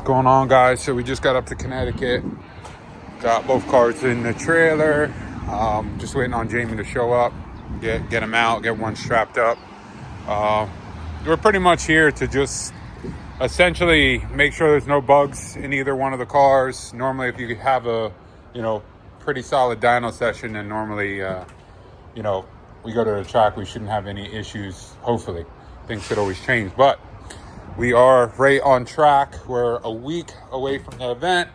Going on, guys? So we just got up to Connecticut, got both cars in the trailer, just waiting on Jamie to show up, get him out, get one strapped up. We're pretty much here to just essentially make sure there's no bugs in either one of the cars. Normally, if you have a pretty solid dyno session, and normally we go to the track, we shouldn't have any issues. Hopefully things could always change, but we are right on track. We're a week away from the event.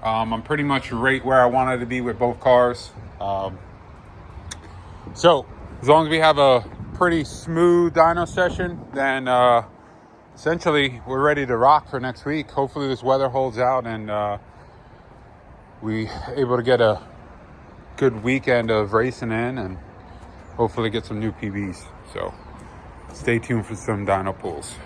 I'm pretty much right where I wanted to be with both cars. So as long as we have a pretty smooth dyno session, then essentially we're ready to rock for next week. Hopefully this weather holds out and we able to get a good weekend of racing in and hopefully get some new PBs. So stay tuned for some dyno pulls.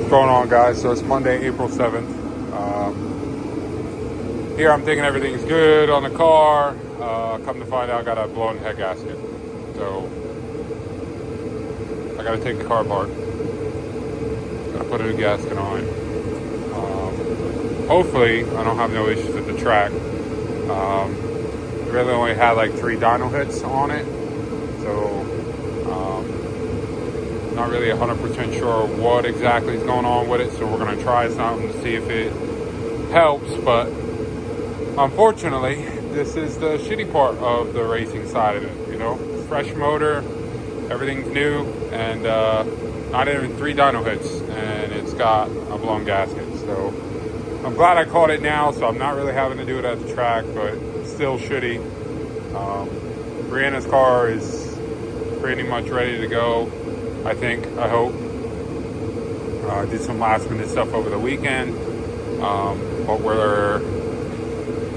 Going on, guys? So it's Monday, April 7th. Here I'm thinking everything's good on the car. Come to find out, I got a blown head gasket. So I got to take the car apart. Got to put a new gasket on. Hopefully I don't have no issues at the track. It really only had like 3 dyno hits on it. So not really 100% sure what exactly is going on with it, so we're going to try something to see if it helps. But unfortunately, this is the shitty part of the racing side of it. Fresh motor, everything's new, and not even 3 dyno hits, and it's got a blown gasket. So I'm glad I caught it now, so I'm not really having to do it at the track, but it's still shitty. Brianna's car is pretty much ready to go, I think, I hope. Did some last minute stuff over the weekend, but we're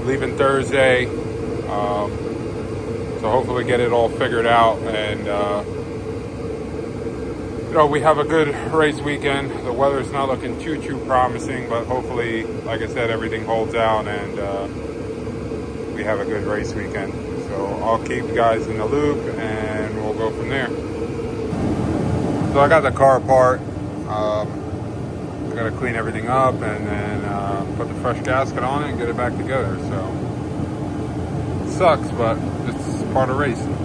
leaving Thursday, so hopefully get it all figured out, and we have a good race weekend. The weather's not looking too promising, but hopefully, like I said, everything holds out and we have a good race weekend. So I'll keep you guys in the loop and we'll go from there. So I got the car apart. I got to clean everything up and then put the fresh gasket on it and get it back together. So it sucks, but it's part of racing.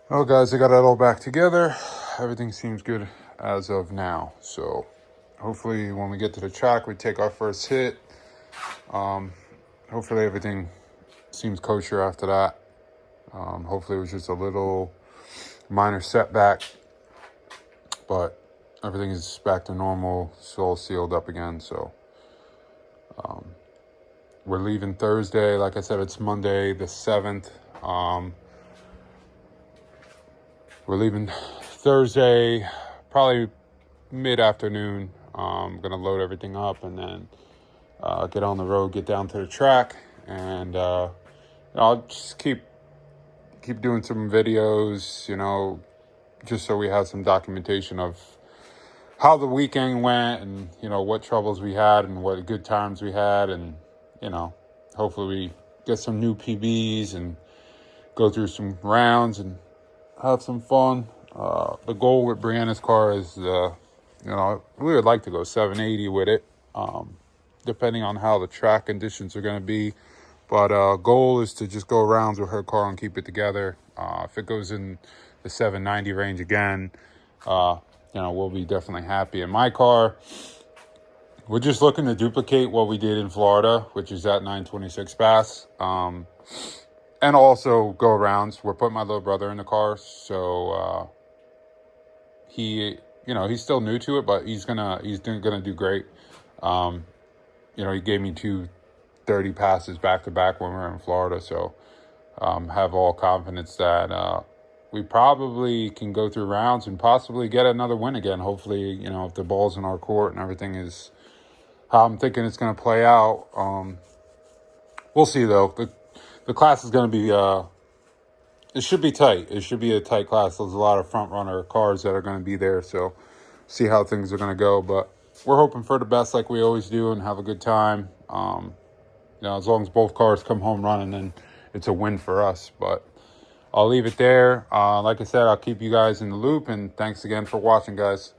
Oh guys, I got it all back together. Everything seems good as of now. So hopefully when we get to the track, we take our first hit. Hopefully everything seems kosher after that. Hopefully it was just a little minor setback, but everything is back to normal. It's all sealed up again. So we're leaving Thursday. Like I said, it's Monday the 7th. We're leaving Thursday, probably mid-afternoon. I'm going to load everything up and then get on the road, get down to the track, and I'll just keep doing some videos, just so we have some documentation of how the weekend went and, what troubles we had and what good times we had. And, hopefully we get some new PBs and go through some rounds and have some fun. The goal with Brianna's car is, we would like to go 780 with it, depending on how the track conditions are going to be. But goal is to just go rounds with her car and keep it together. If it goes in the 790 range again, we'll be definitely happy. In my car, we're just looking to duplicate what we did in Florida, which is that 926 Bass. And also go rounds. We're putting my little brother in the car, so he's still new to it, but he's gonna do great. He gave me 230 passes back to back when we were in Florida, so have all confidence that we probably can go through rounds and possibly get another win again. Hopefully, if the ball's in our court and everything is how I'm thinking it's going to play out. We'll see though. The class is going to be, it should be tight. It should be a tight class. There's a lot of front runner cars that are going to be there. So see how things are going to go. But we're hoping for the best like we always do and have a good time. As long as both cars come home running, then it's a win for us. But I'll leave it there. Like I said, I'll keep you guys in the loop. And thanks again for watching, guys.